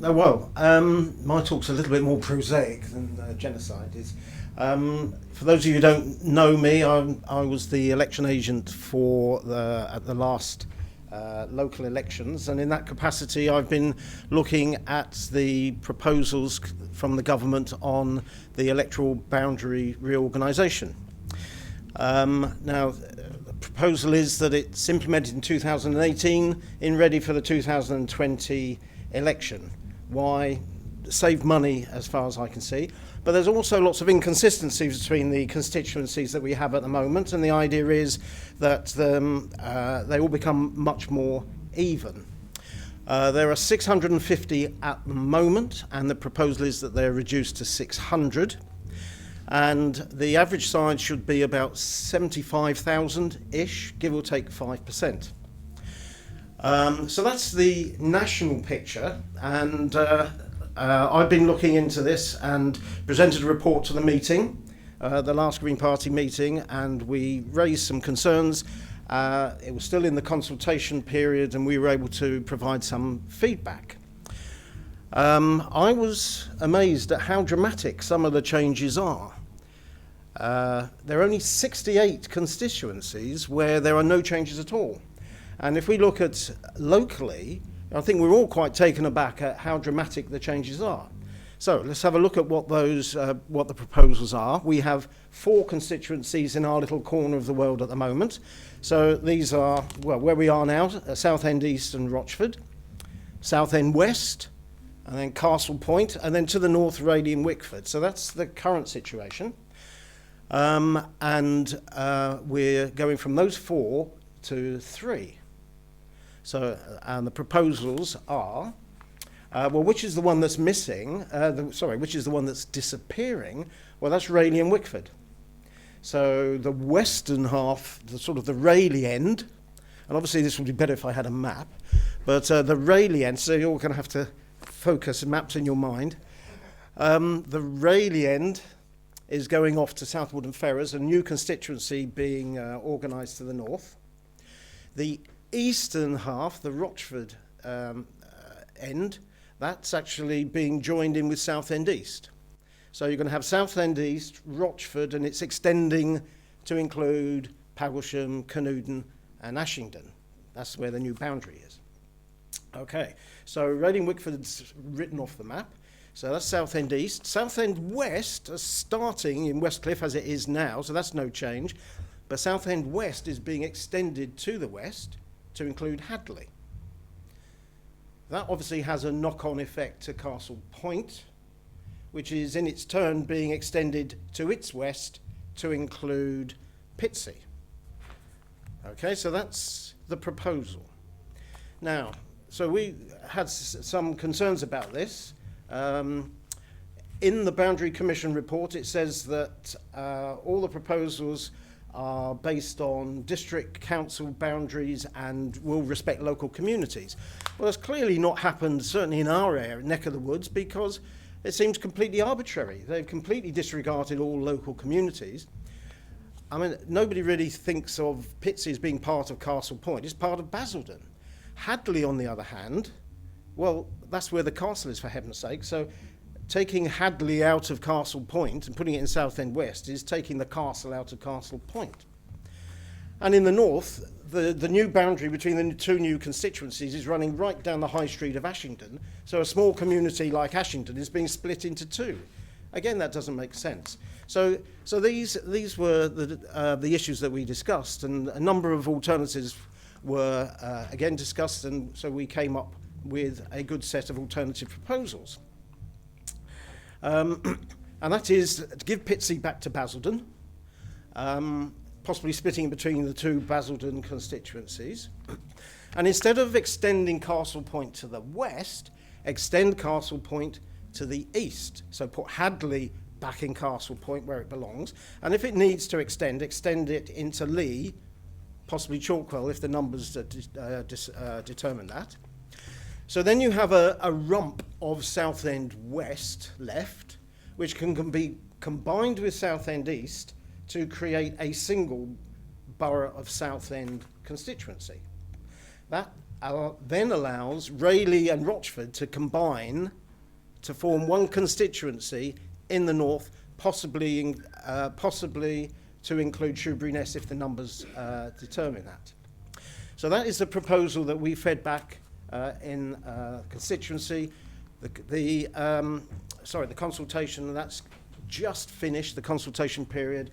My talk's a little bit more prosaic than genocide is. For those of you who don't know me, I was the election agent at the last local elections, and in that capacity I've been looking at the proposals from the government on the electoral boundary reorganisation. Now, the proposal is that it's implemented in 2018 ready for the 2020 election. Why? Save money, as far as I can see. But there's also lots of inconsistencies between the constituencies that we have at the moment, and the idea is that they all become much more even. There are 650 at the moment, and the proposal is that they're reduced to 600. And the average size should be about 75,000-ish, give or take 5%. So that's the national picture, and I've been looking into this and presented a report to the meeting, the last Green Party meeting, and we raised some concerns. It was still in the consultation period, and we were able to provide some feedback. I was amazed at how dramatic some of the changes are. There are only 68 constituencies where there are no changes at all. And if we look at locally, I think we're all quite taken aback at how dramatic the changes are. So let's have a look at what the proposals are. We have 4 constituencies in our little corner of the world at the moment. So these are, well, where we are now, Southend East and Rochford, Southend West, and then Castle Point, and then to the north, Raleigh and Wickford. So that's the current situation. And we're going from those 4 to 3. So, and the proposals are, which is the one that's missing? Which is the one that's disappearing? Well, that's Raleigh and Wickford. So the western half, the Raleigh end, and obviously this would be better if I had a map, but the Raleigh end, so you're all going to have to focus maps in your mind. The Raleigh end is going off to Southwood and Ferrers, a new constituency being organised to the north. The eastern half, the Rochford end, that's actually being joined in with Southend East. So you're going to have Southend East, Rochford, and it's extending to include Paglesham, Canewdon, and Ashington. That's where the new boundary is. Okay, so Raleigh and Wickford's written off the map. So that's Southend East. Southend West is starting in Westcliff as it is now, so that's no change. But Southend West is being extended to the west to include Hadley. That obviously has a knock-on effect to Castle Point, which is in its turn being extended to its west to include Pitsea. Okay, so that's the proposal. Now, so we had some concerns about this. In the Boundary Commission report, it says that all the proposals are based on district council boundaries and will respect local communities. Well, that's clearly not happened, certainly in our area, neck of the woods, because it seems completely arbitrary. They've completely disregarded all local communities. I mean, nobody really thinks of Pitsea as being part of Castle Point. It's part of Basildon. Hadley, on the other hand, well, that's where the castle is, for heaven's sake. So taking Hadley out of Castle Point and putting it in Southend West is taking the castle out of Castle Point. And in the north, the new boundary between the 2 new constituencies is running right down the high street of Ashington. So a small community like Ashington is being split into 2. Again, that doesn't make sense. So these were the issues that we discussed, and a number of alternatives were again discussed, and so we came up with a good set of alternative proposals. And that is to give Pitsea back to Basildon, possibly splitting between the 2 Basildon constituencies. And instead of extending Castle Point to the west, extend Castle Point to the east. So put Hadley back in Castle Point where it belongs. And if it needs to extend it into Lee, possibly Chalkwell if the numbers determine that. So then you have a rump of Southend West left, which can be combined with Southend East to create a single borough of Southend constituency. That then allows Rayleigh and Rochford to combine to form one constituency in the north, possibly to include Shoebury-Ness if the numbers determine that. So that is the proposal that we fed back in constituency. The consultation, that's just finished, the consultation period.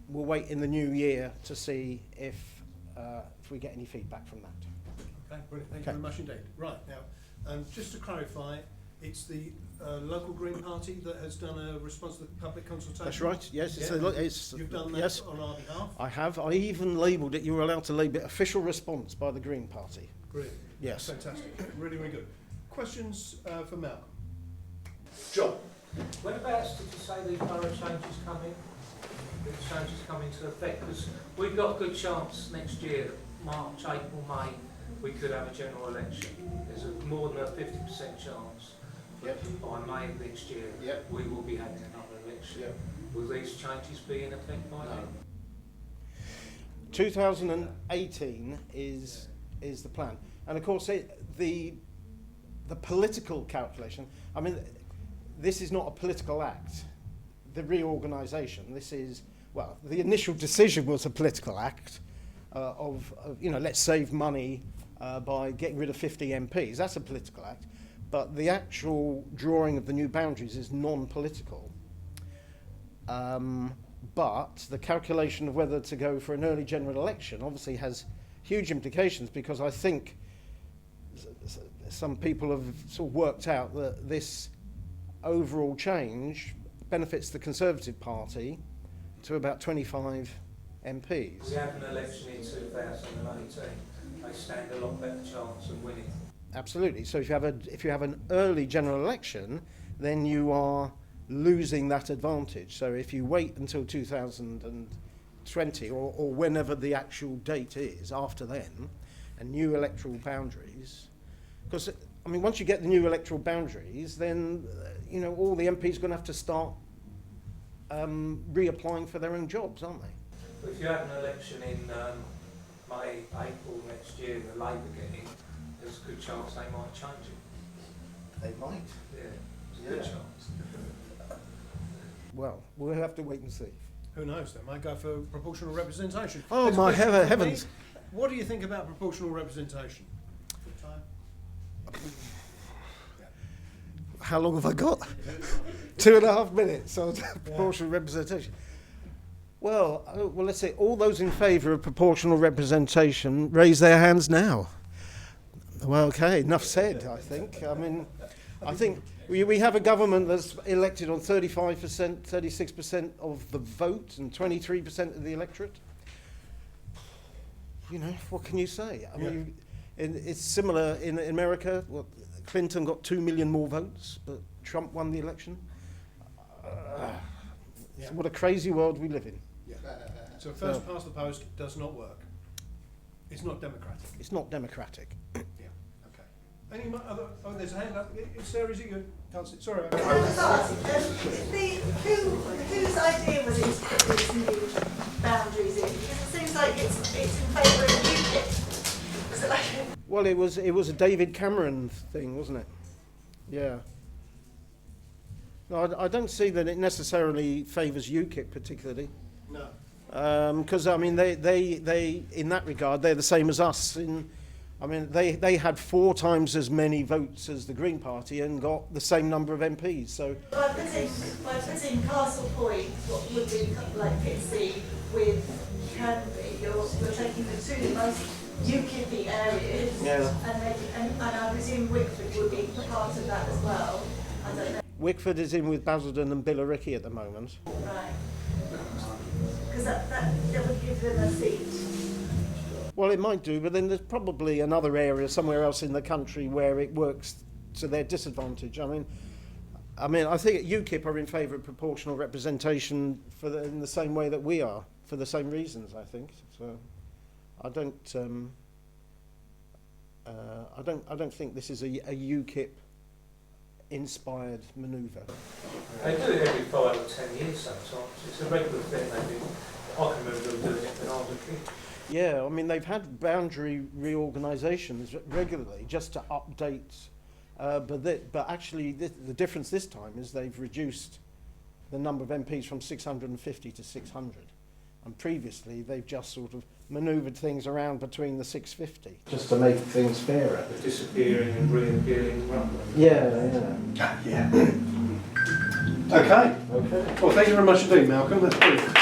We'll wait in the new year to see if we get any feedback from that. Okay, brilliant. Thank you very much indeed. Right, now, just to clarify, it's the local Green Party that has done a response to the public consultation? That's right, yes. Yeah. You've done that yes, on our behalf? I have. I even labelled it, you were allowed to label it official response by the Green Party. Brilliant. Yes. Fantastic. Really, really good. Questions for Malcolm? John. Whenabouts did you say these borough changes come in? The changes come into effect? Because we've got a good chance next year, March, April, May, we could have a general election. There's more than a 50% chance. Yep. By May of next year, yep, we will be having another election. Yep. Will these changes be in effect by then? 2018 is the plan. And of course, the political calculation, I mean, this is not a political act, the reorganisation. This is, well, the initial decision was a political act of, you know, let's save money by getting rid of 50 MPs. That's a political act. But the actual drawing of the new boundaries is non-political. But the calculation of whether to go for an early general election obviously has huge implications, because I think some people have sort of worked out that this overall change benefits the Conservative Party to about 25 MPs. We have an election in 2018. They stand a lot better chance of winning. Absolutely. So if you have an early general election, then you are losing that advantage. So if you wait until 2020 or whenever the actual date is after then, and new electoral boundaries, because I mean, once you get the new electoral boundaries, then you know, all the MPs are going to have to start reapplying for their own jobs, aren't they? But if you have an election in May, April next year, the Labour get in, there's a good chance they might change it. They might. Yeah, there's a good chance. Well, we'll have to wait and see. Who knows? They might go for proportional representation. Oh, my heavens. What do you think about proportional representation? How long have I got? 2.5 minutes on proportional representation. Well, let's say all those in favour of proportional representation raise their hands now. Well, okay, enough said, I think. I mean, I think we have a government that's elected on 35%, 36% of the vote and 23% of the electorate. You know, what can you say? I mean, it's similar in America. Well, Clinton got 2 million more votes, but Trump won the election. What a crazy world we live in. Yeah. So first past the post does not work. It's not democratic. It's not democratic. Yeah. Okay. Any other? Oh, there's a hand up. Sarah, is it you? Can't see. Sorry. Whose idea was it to put these new boundaries in? Because it seems like it's in favour of UKIP. Was it like? Well, it was a David Cameron thing, wasn't it? Yeah. No, I don't see that it necessarily favours UKIP particularly. No. Because I mean, they in that regard they're the same as us. I mean, they had 4 times as many votes as the Green Party and got the same number of MPs. So By putting Castle Point, what would be like Pitsea with Karmy, you're taking the 2 most UKIP areas, and I presume Wickford would be part of that as well. I don't know. Wickford is in with Basildon and Billericay at the moment. Right. Because that would give them a seat. Well, it might do, but then there's probably another area somewhere else in the country where it works to their disadvantage. I mean, I think UKIP are in favour of proportional representation in the same way that we are, for the same reasons, I think. So, I don't think this is a UKIP inspired manoeuvre. They do it every 5 or 10 years sometimes. It's a regular thing they do. I can remember them doing it when I was a kid. Yeah, I mean, they've had boundary reorganisations regularly just to update, but actually the difference this time is they've reduced the number of MPs from 650 to 600. And previously they've just sort of manoeuvred things around between the 650. Just to make things fairer. The disappearing and reappearing rumbling. Yeah. Yeah. Okay. Okay. Well, thank you very much indeed, Malcolm. That's brilliant.